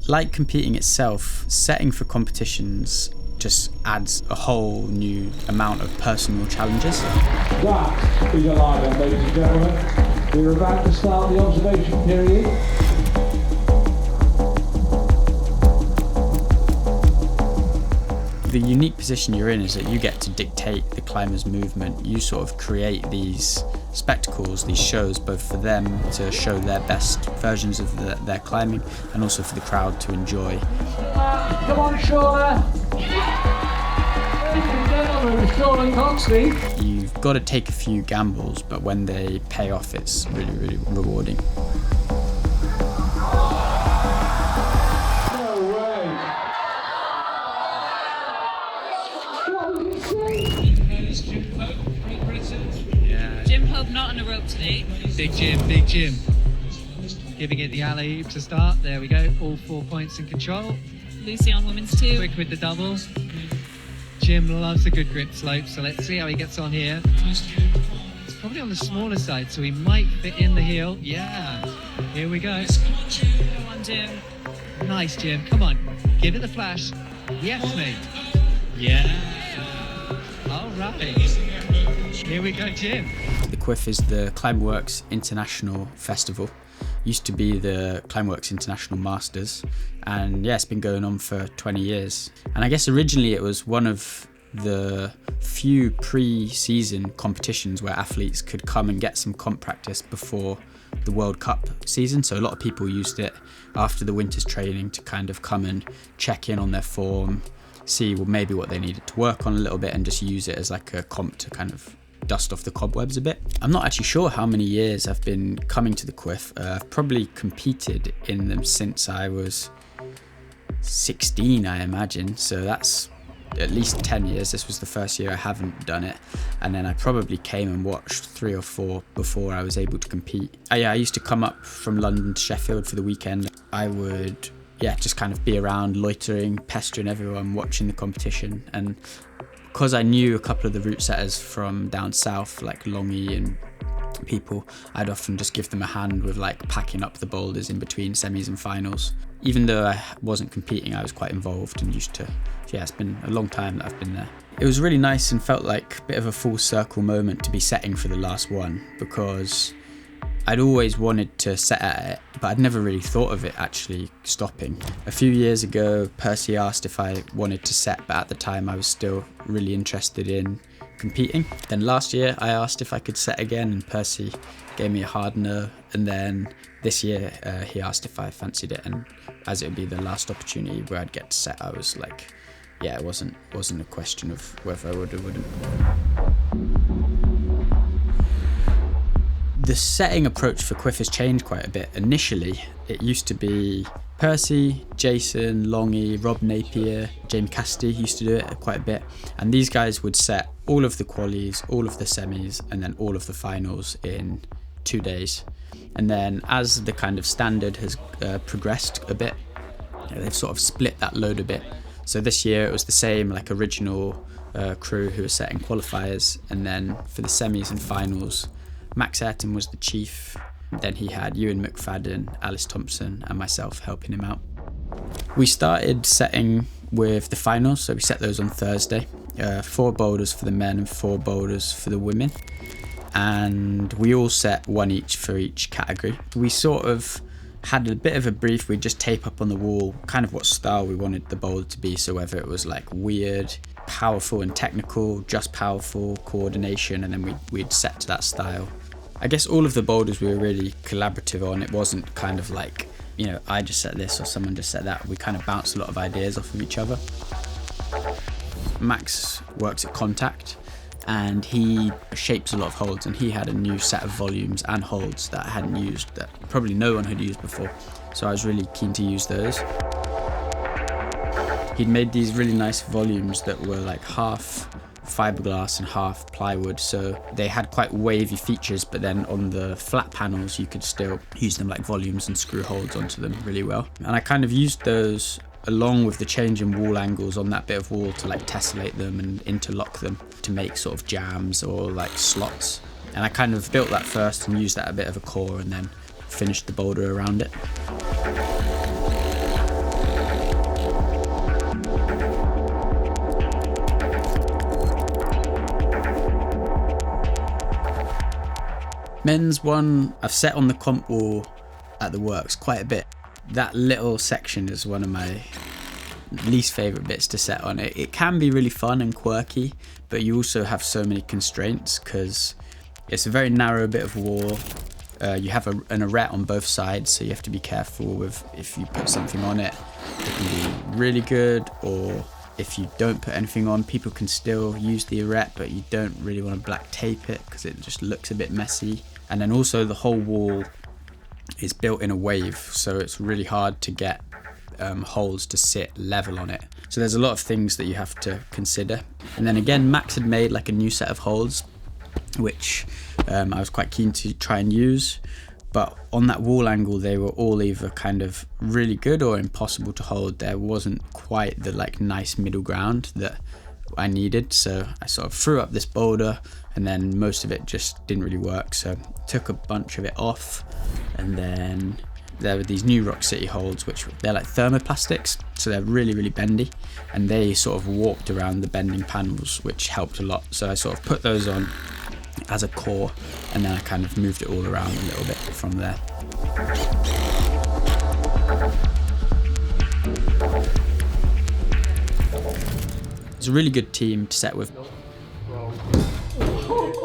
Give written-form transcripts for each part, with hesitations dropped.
Like competing itself, setting for competitions just adds a whole new amount of personal challenges. That is a live one, ladies and gentlemen. We're about to start the observation period. The unique position you're in is that you get to dictate the climber's movement. You sort of create these spectacles, these shows, both for them to show their best versions of their climbing and also for the crowd to enjoy. Come on, Shauna. Ladies and gentlemen, Shauna Coxley. You've got to take a few gambles, but when they pay off, it's really, really rewarding. Not on a rope today. Big Jim. Giving it the alley to start. There we go. All 4 points in control. Lucy on women's 2. Quick with the doubles. Jim loves a good grip slope, so let's see how he gets on here. It's probably on the smaller side, so he might fit in the heel. Yeah. Here we go. Go on, Jim. Nice, Jim. Come on. Give it the flash. Yes, mate. Yeah. All right. Here we go, Jim. The QIF is the Climbworks International Festival. Used to be the Climbworks International Masters, and yeah, it's been going on for 20 years. And I guess originally it was one of the few pre-season competitions where athletes could come and get some comp practice before the World Cup season. So a lot of people used it after the winter's training to kind of come and check in on their form, see maybe what they needed to work on a little bit, and just use it as like a comp to kind of dust off the cobwebs a bit. I'm not actually sure how many years I've been coming to the QIF. I've probably competed in them since I was 16, I imagine. So that's at least 10 years. This was the first year I haven't done it. And then I probably came and watched 3 or 4 before I was able to compete. I used to come up from London to Sheffield for the weekend. I would just kind of be around loitering, pestering everyone, watching the competition. And because I knew a couple of the route setters from down south, like Longy and people, I'd often just give them a hand with like packing up the boulders in between semis and finals. Even though I wasn't competing, I was quite involved and used to, it's been a long time that I've been there. It was really nice and felt like a bit of a full circle moment to be setting for the last one, because I'd always wanted to set at it, but I'd never really thought of it actually stopping. A few years ago, Percy asked if I wanted to set, but at the time I was still really interested in competing. Then last year I asked if I could set again, and Percy gave me a hard no. And then this year he asked if I fancied it, and as it would be the last opportunity where I'd get to set, I was like, it wasn't a question of whether I would or wouldn't. The setting approach for QIF has changed quite a bit. Initially, it used to be Percy, Jason, Longy, Rob Napier, James Cassidy used to do it quite a bit. And these guys would set all of the qualies, all of the semis, and then all of the finals in 2 days. And then as the kind of standard has progressed a bit, they've sort of split that load a bit. So this year it was the same like original crew who were setting qualifiers, and then for the semis and finals, Max Ayrton was the chief. Then he had Ewan McFadden, Alice Thompson and myself helping him out. We started setting with the finals, so we set those on Thursday. 4 boulders for the men and 4 boulders for the women. And we all set 1 each for each category. We sort of had a bit of a brief. We'd just tape up on the wall kind of what style we wanted the boulder to be. So whether it was like weird, powerful and technical, just powerful, coordination, and then we'd set to that style. I guess all of the boulders we were really collaborative on. It wasn't kind of like, I just set this or someone just set that. We kind of bounced a lot of ideas off of each other. Max works at Contact and he shapes a lot of holds, and he had a new set of volumes and holds that I hadn't used, that probably no one had used before. So I was really keen to use those. He'd made these really nice volumes that were like half fiberglass and half plywood, so they had quite wavy features, but then on the flat panels you could still use them like volumes and screw holds onto them really well. And I kind of used those along with the change in wall angles on that bit of wall to like tessellate them and interlock them to make sort of jams or like slots. And I kind of built that first and used that a bit of a core, and then finished the boulder around it. Men's one, I've set on the comp wall at the works quite a bit. That little section is one of my least favourite bits to set on. It can be really fun and quirky, but you also have so many constraints because it's a very narrow bit of wall. You have an arete on both sides, so you have to be careful with if you put something on it. It can be really good, or if you don't put anything on, people can still use the arete, but you don't really want to black tape it because it just looks a bit messy. And then also the whole wall is built in a wave, so it's really hard to get holes to sit level on it. So there's a lot of things that you have to consider. And then again, Max had made like a new set of holes, which I was quite keen to try and use. But on that wall angle, they were all either kind of really good or impossible to hold. There wasn't quite the like nice middle ground that I needed. So I sort of threw up this boulder, and then most of it just didn't really work. So took a bunch of it off, and then there were these new Rock City holds, which they're like thermoplastics, so they're really, really bendy, and they sort of warped around the bending panels, which helped a lot. So I sort of put those on as a core, and then I kind of moved it all around a little bit from there. It's a really good team to set with.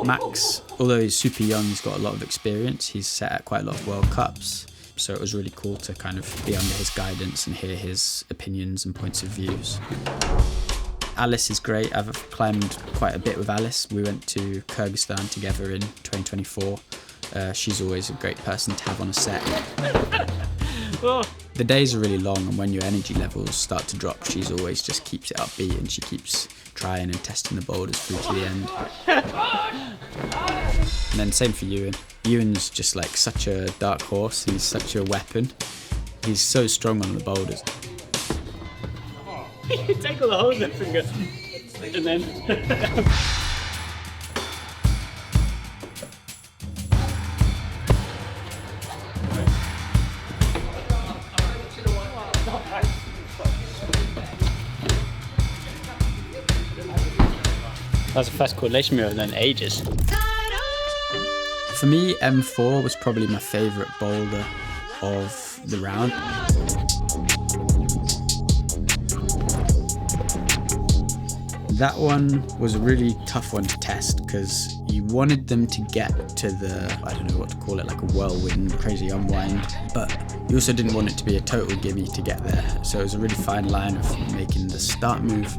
Max, although he's super young, he's got a lot of experience. He's set at quite a lot of World Cups, so it was really cool to kind of be under his guidance and hear his opinions and points of views. Alice is great. I've climbed quite a bit with Alice. We went to Kyrgyzstan together in 2024. She's always a great person to have on a set. The days are really long, and when your energy levels start to drop, she's always just keeps it upbeat, and she keeps trying and testing the boulders through to the end. And then same for Ewan. Ewan's just like such a dark horse. He's such a weapon. He's so strong on the boulders. You take all the holes in finger, and then. That's the first coordination mirror in ages. For me, M4 was probably my favourite boulder of the round. That one was a really tough one to test because you wanted them to get to the, I don't know what to call it, like a whirlwind, crazy unwind, but you also didn't want it to be a total gimme to get there. So it was a really fine line of making the start move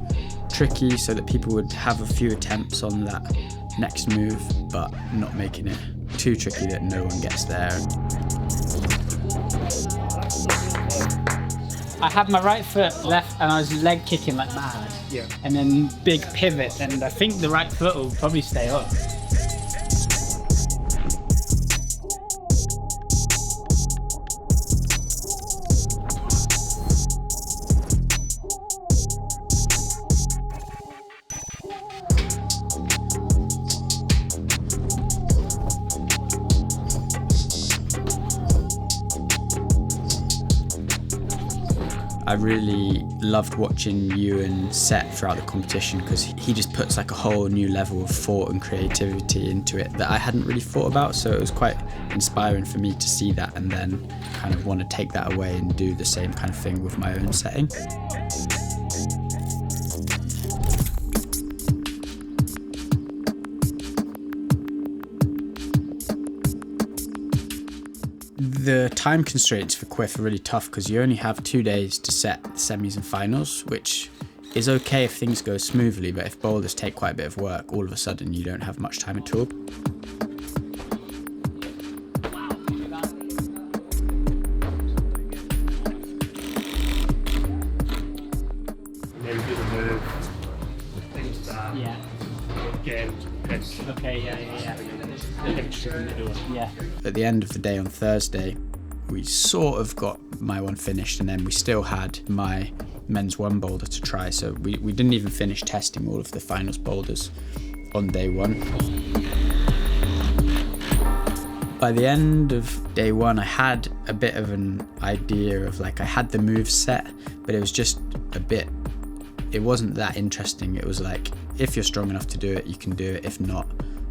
tricky so that people would have a few attempts on that next move, but not making it too tricky that no one gets there. I had my right foot left and I was leg kicking like mad. Yeah. And then big pivot, and I think the right foot will probably stay up. I really loved watching Ewan set throughout the competition because he just puts like a whole new level of thought and creativity into it that I hadn't really thought about, so it was quite inspiring for me to see that and then kind of want to take that away and do the same kind of thing with my own setting. The time constraints for Quiff are really tough because you only have 2 days to set the semis and finals, which is okay if things go smoothly, but if boulders take quite a bit of work, all of a sudden you don't have much time at all. Maybe do the move. Things that. Yeah. Again. Okay, yeah. Yeah. At the end of the day on Thursday, we sort of got my one finished, and then we still had my men's one boulder to try, so we didn't even finish testing all of the finals boulders on day one. By the end of day one, I had a bit of an idea of like, I had the moves set, but it was just a bit, it wasn't that interesting. It was like, if you're strong enough to do it, you can do it. If not,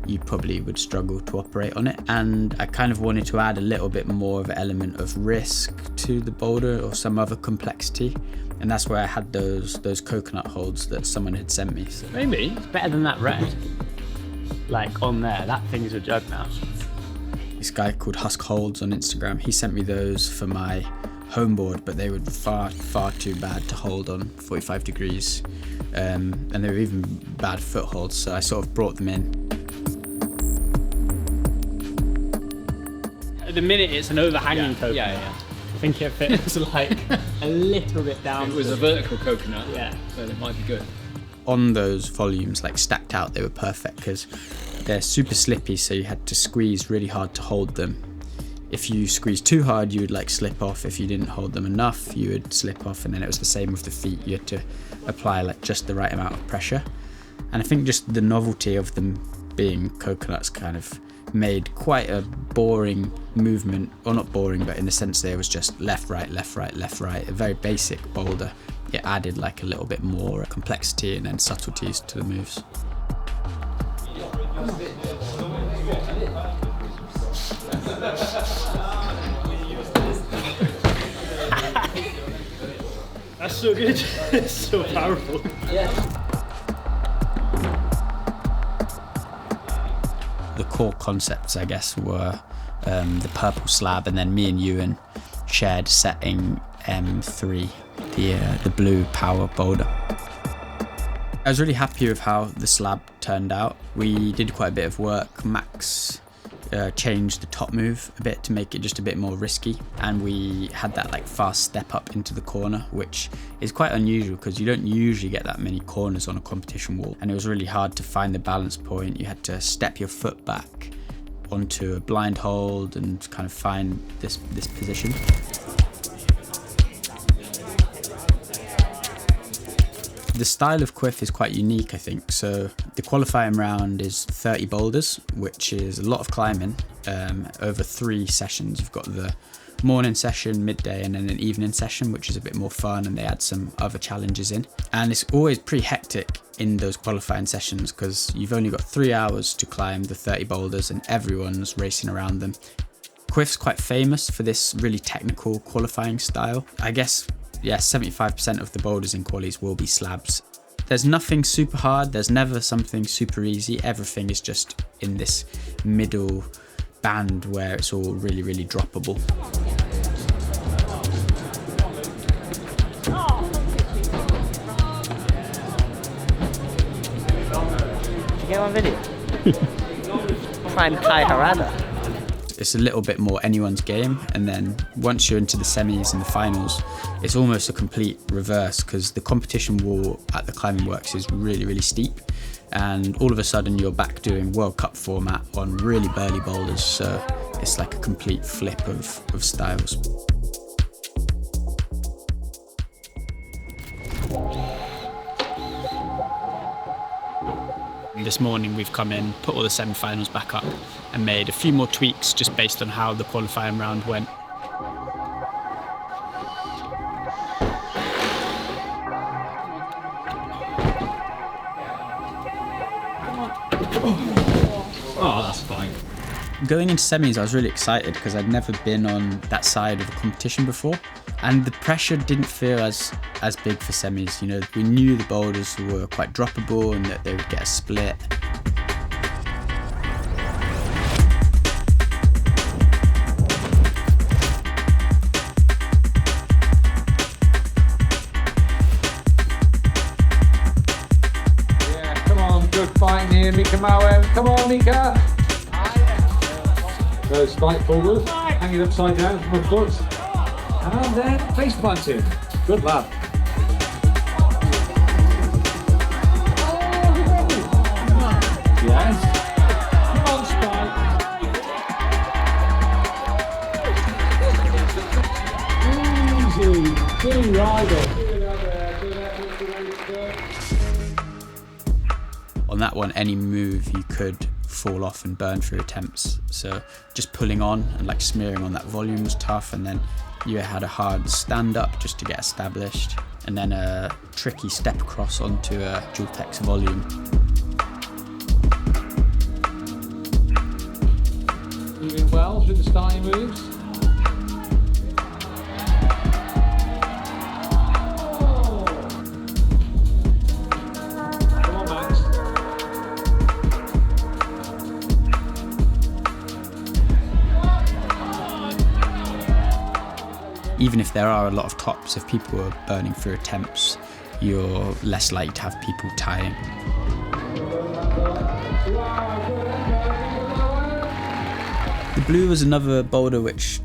you probably would struggle to operate on it. And I kind of wanted to add a little bit more of an element of risk to the boulder or some other complexity. And that's where I had those coconut holds that someone had sent me. So Maybe it's better than that red. Like on there, that thing's a joke now. this guy called Husk Holds on Instagram, he sent me those for my home board, but they were far too bad to hold on 45 degrees. And they were even bad footholds, so I sort of brought them in. At the minute, it's an overhanging coconut. Yeah. I think if it was like a little bit down. It was a vertical coconut. Yeah. Then it might be good. On those volumes, like stacked out, they were perfect because they're super slippy, so you had to squeeze really hard to hold them. If you squeezed too hard, you would like slip off. If you didn't hold them enough, you would slip off. And then it was the same with the feet. You had to apply like just the right amount of pressure. And I think just the novelty of them being coconuts kind of made quite a boring movement, or not boring, but in the sense there was just left, right, left, right, left, right, a very basic boulder. It added like a little bit more complexity and then subtleties to the moves. That's so good. It's so powerful. The core concepts, I guess, were the purple slab, and then me and Ewan shared setting M3, the blue power boulder. I was really happy with how the slab turned out. We did quite a bit of work. Max changed the top move a bit to make it just a bit more risky, and we had that like fast step up into the corner, which is quite unusual because you don't usually get that many corners on a competition wall, and it was really hard to find the balance point. You had to step your foot back onto a blind hold and kind of find this position. The style of quiff is quite unique, I think. So the qualifying round is 30 boulders, which is a lot of climbing over 3 sessions. You've got the morning session, midday, and then an evening session, which is a bit more fun, and they add some other challenges in. And it's always pretty hectic in those qualifying sessions because you've only got 3 hours to climb the 30 boulders and everyone's racing around them. Quiff's quite famous for this really technical qualifying style. I guess, yeah, 75% of the boulders in qualies will be slabs. There's nothing super hard, there's never something super easy. Everything is just in this middle band where it's all really, really droppable. Did you get on video? Climb Kai Harada. It's a little bit more anyone's game, and then once you're into the semis and the finals, it's almost a complete reverse because the competition wall at the Climbing Works is really, really steep, and all of a sudden you're back doing World Cup format on really burly boulders, so it's like a complete flip of styles. This morning we've come in, put all the semi-finals back up and made a few more tweaks just based on how the qualifying round went. Oh, that's fine. Going into semis, I was really excited because I'd never been on that side of a competition before, and the pressure didn't feel as big for semis. You know, we knew the boulders were quite droppable and that they would get a split. Yeah, come on, good fighting here, Mika Mauem. Come on, Mika. So spike forward, hang it upside down from the foot, and then face planting. Good lad. Yes. Come on, Spike. Easy. Good rider. On that one, any move you could fall off and burn through attempts, so just pulling on and like smearing on that volume was tough, and then you had a hard stand up just to get established, and then a tricky step across onto a dual text volume. Wells with the starting moves. Come on, Max. Even if there are a lot of tops, if people are burning through attempts, you're less likely to have people tying. The blue was another boulder which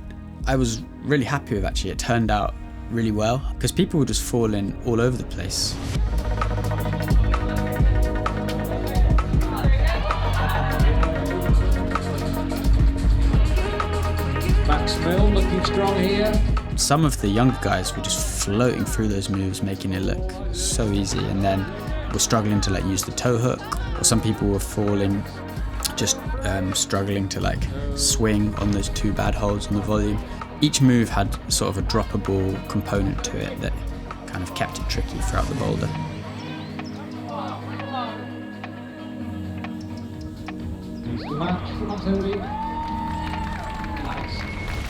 I was really happy with actually. It turned out really well because people were just falling all over the place. Max Mill looking strong here. Some of the younger guys were just floating through those moves, making it look so easy, and then were struggling to like use the toe hook, or some people were falling, just struggling to like swing on those two bad holds on the volume. Each move had sort of a droppable component to it that kind of kept it tricky throughout the boulder.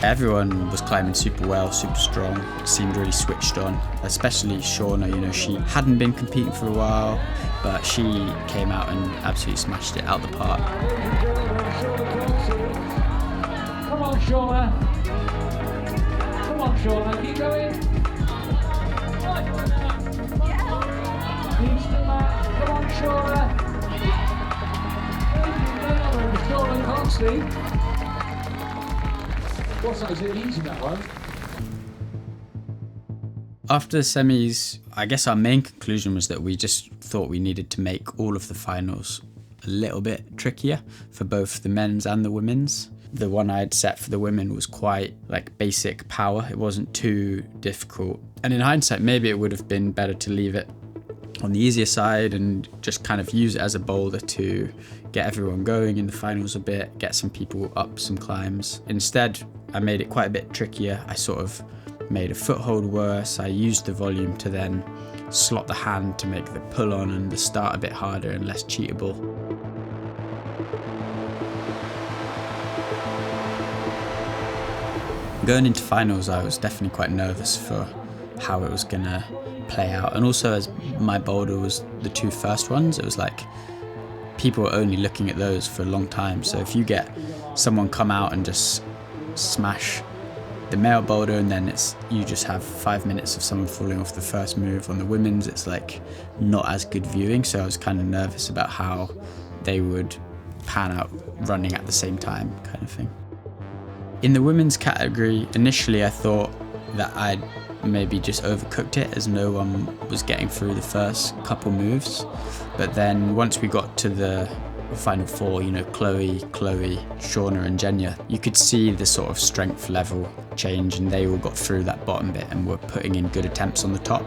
Everyone was climbing super well, super strong, seemed really switched on, especially Shauna. You know, she hadn't been competing for a while, but she came out and absolutely smashed it out the park. Come on, Shauna. Come on, Shauna, keep going. Keep still out. Come on, Shauna. Shauna can't see. What's that? Is it easy, that one? After the semis, I guess our main conclusion was that we just thought we needed to make all of the finals a little bit trickier for both the men's and the women's. The one I had set for the women was quite like basic power. It wasn't too difficult. And in hindsight, maybe it would have been better to leave it on the easier side and just kind of use it as a boulder to get everyone going in the finals a bit, get some people up some climbs. Instead, I made it quite a bit trickier. I sort of made a foothold worse. I used the volume to then slot the hand to make the pull on and the start a bit harder and less cheatable. Going into finals, I was definitely quite nervous for how it was gonna play out. And also, as my boulder was the two first ones, it was like people were only looking at those for a long time. So if you get someone come out and just smash the male boulder and then you just have 5 minutes of someone falling off the first move. On the women's, it's like not as good viewing. So I was kind of nervous about how they would pan out running at the same time, kind of thing. In the women's category, initially I thought that I'd maybe just overcooked it as no one was getting through the first couple moves. But then once we got to the final four, you know, Chloe, Shauna and Jenya, you could see the sort of strength level change, and they all got through that bottom bit and were putting in good attempts on the top.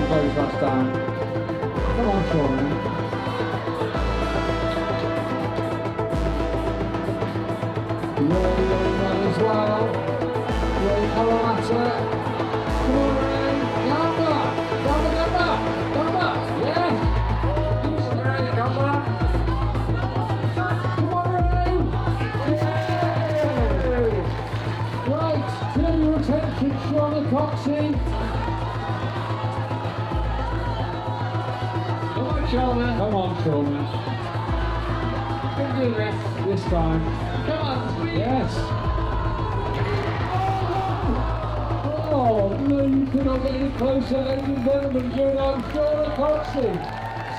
Close that down. Come on, Shauna. Really well as well. Really come on at it. Come on, Ray. Come back. Come back. Come back. Yeah. Come on, Ray. Come back. Come on, Ray. Yeah. Right. Turn your attention, Shauna Coxey. Shauna. Come on, Shauna. You can do this time. Come on, sweet. Yes. Oh, no, you could not get any closer, ladies and gentlemen. Shauna Coxey.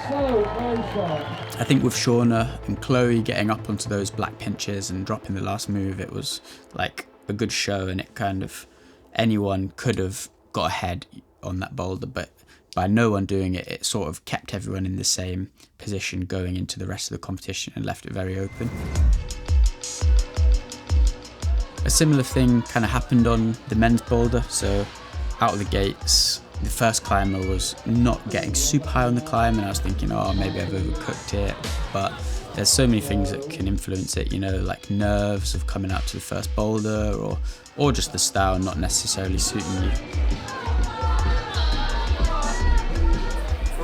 So very sharp. I think with Shauna and Chloe getting up onto those black pinches and dropping the last move, it was like a good show, and it kind of, anyone could have got ahead on that boulder, but by no one doing it, it sort of kept everyone in the same position going into the rest of the competition and left it very open. A similar thing kind of happened on the men's boulder. So out of the gates, the first climber was not getting super high on the climb, and I was thinking, oh, maybe I've overcooked it. But there's so many things that can influence it, you know, like nerves of coming out to the first boulder, or just the style not necessarily suiting you.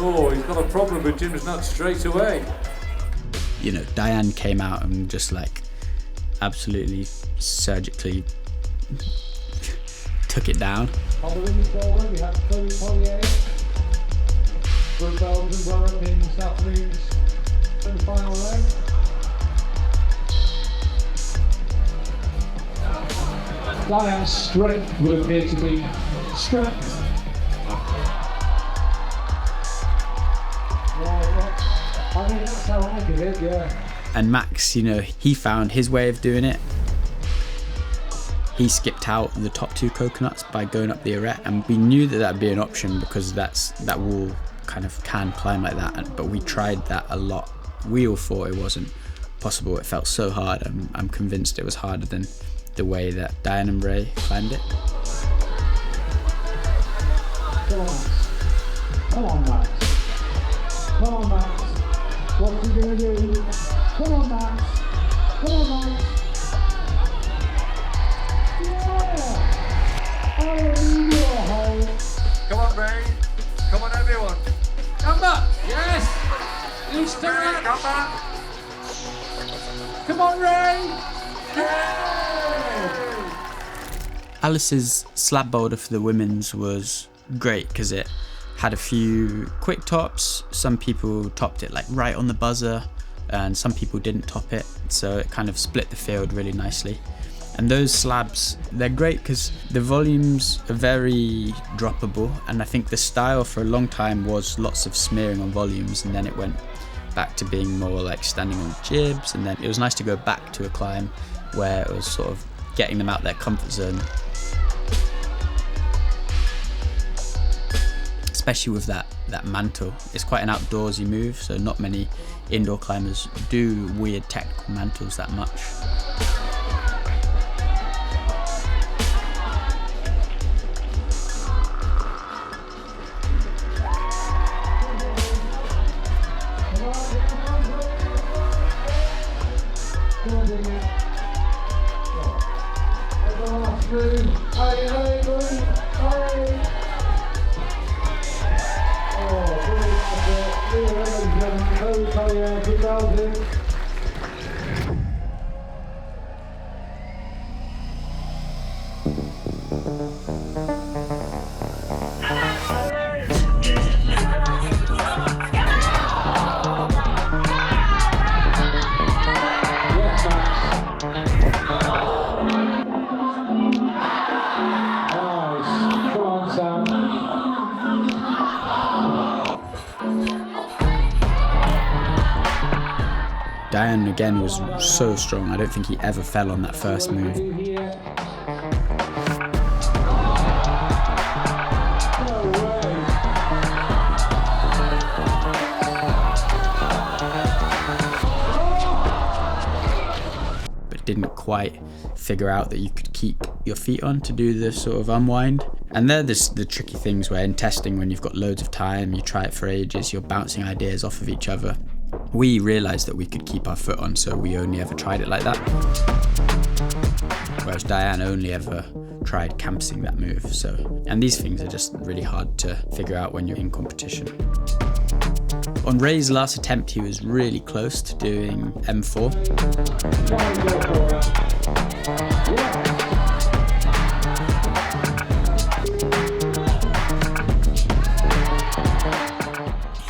Oh, he's got a problem with Jim's nuts straight away. You know, Diane came out and just like absolutely surgically took it down. On the women's boulder, we have Chloe Collier for Belgium Warwick in this afternoon's semi-final leg. Diane's strength would appear to be strength. I mean, that's how I did it, yeah. And Max, you know, he found his way of doing it. He skipped out the top 2 coconuts by going up the arête, and we knew that that'd be an option because that wall kind of can climb like that, but we tried that a lot. We all thought it wasn't possible. It felt so hard. I'm convinced it was harder than the way that Diane and Ray climbed it. Come on, Max. Come on, Max. What's he gonna do? Come on, Max. Come on, Max. Come on, Ray. Come on, everyone. Come back. Yes. He's still Ray, come back. Come on, Ray. Yay! Alice's slab boulder for the women's was great because it had a few quick tops. Some people topped it like right on the buzzer, and some people didn't top it, so it kind of split the field really nicely. And those slabs, they're great because the volumes are very droppable, and I think the style for a long time was lots of smearing on volumes, and then it went back to being more like standing on jibs, and then it was nice to go back to a climb where it was sort of getting them out their comfort zone. Especially with that mantle. It's quite an outdoorsy move, so not many indoor climbers do weird technical mantles that much. Diane again was so strong. I don't think he ever fell on that first move. But didn't quite figure out that you could keep your feet on to do the sort of unwind. And they're the tricky things where in testing, when you've got loads of time, you try it for ages, you're bouncing ideas off of each other. We realised that we could keep our foot on, so we only ever tried it like that. Whereas Diane only ever tried campsing that move. And these things are just really hard to figure out when you're in competition. On Ray's last attempt, he was really close to doing M4.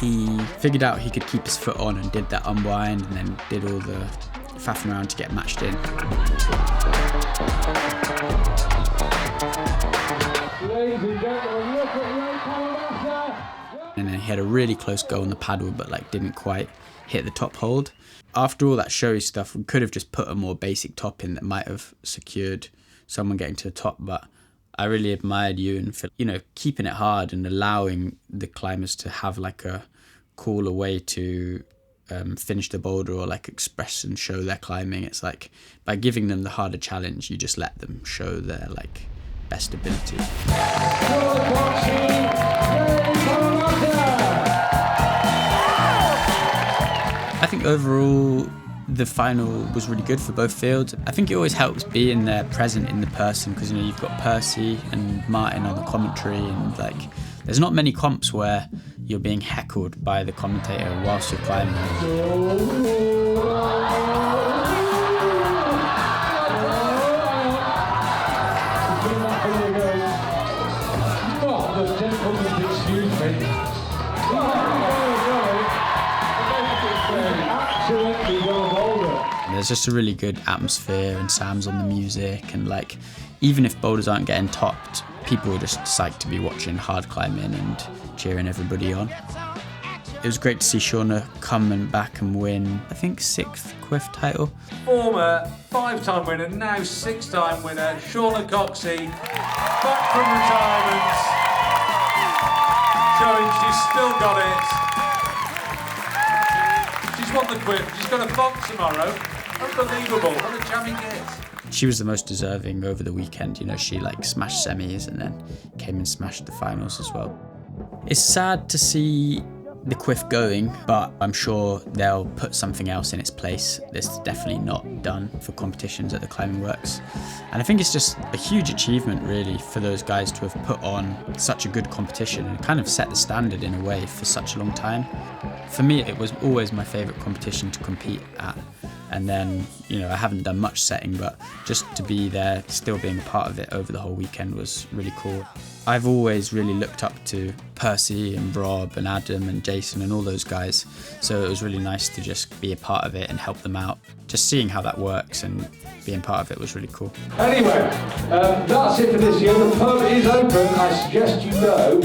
He figured out he could keep his foot on and did that unwind, and then did all the faffing around to get matched in. And then he had a really close go on the paddle, but like didn't quite hit the top hold. After all that showy stuff, we could have just put a more basic top in that might have secured someone getting to the top, but I really admired you and for, keeping it hard and allowing the climbers to have like a cooler way to finish the boulder or like express and show their climbing. It's like by giving them the harder challenge, you just let them show their like best ability. I think overall the final was really good for both fields. I think it always helps being there present in the person because you've got Percy and Martin on the commentary, and like there's not many comps where you're being heckled by the commentator whilst you're climbing. There's just a really good atmosphere, and Sam's on the music, and like even if boulders aren't getting topped, people are just psyched to be watching hard climbing and cheering everybody on. It was great to see Shauna come back and win, I think 6th Quiff title. Former 5-time winner, now 6-time winner, Shauna Coxey, back from retirement, showing she's still got it. She's won the Quiff, she's got a box tomorrow. Unbelievable, what a jammy get. She was the most deserving over the weekend. She like smashed semis and then came and smashed the finals as well. It's sad to see the Quiff going, but I'm sure they'll put something else in its place. It's definitely not done for competitions at the Climbing Works. And I think it's just a huge achievement really for those guys to have put on such a good competition and kind of set the standard in a way for such a long time. For me, it was always my favourite competition to compete at. And then, I haven't done much setting, but just to be there, still being a part of it over the whole weekend was really cool. I've always really looked up to Percy and Rob and Adam and Jason and all those guys, so it was really nice to just be a part of it and help them out. Just seeing how that works and being part of it was really cool. Anyway, that's it for this year. The pub is open. I suggest you go.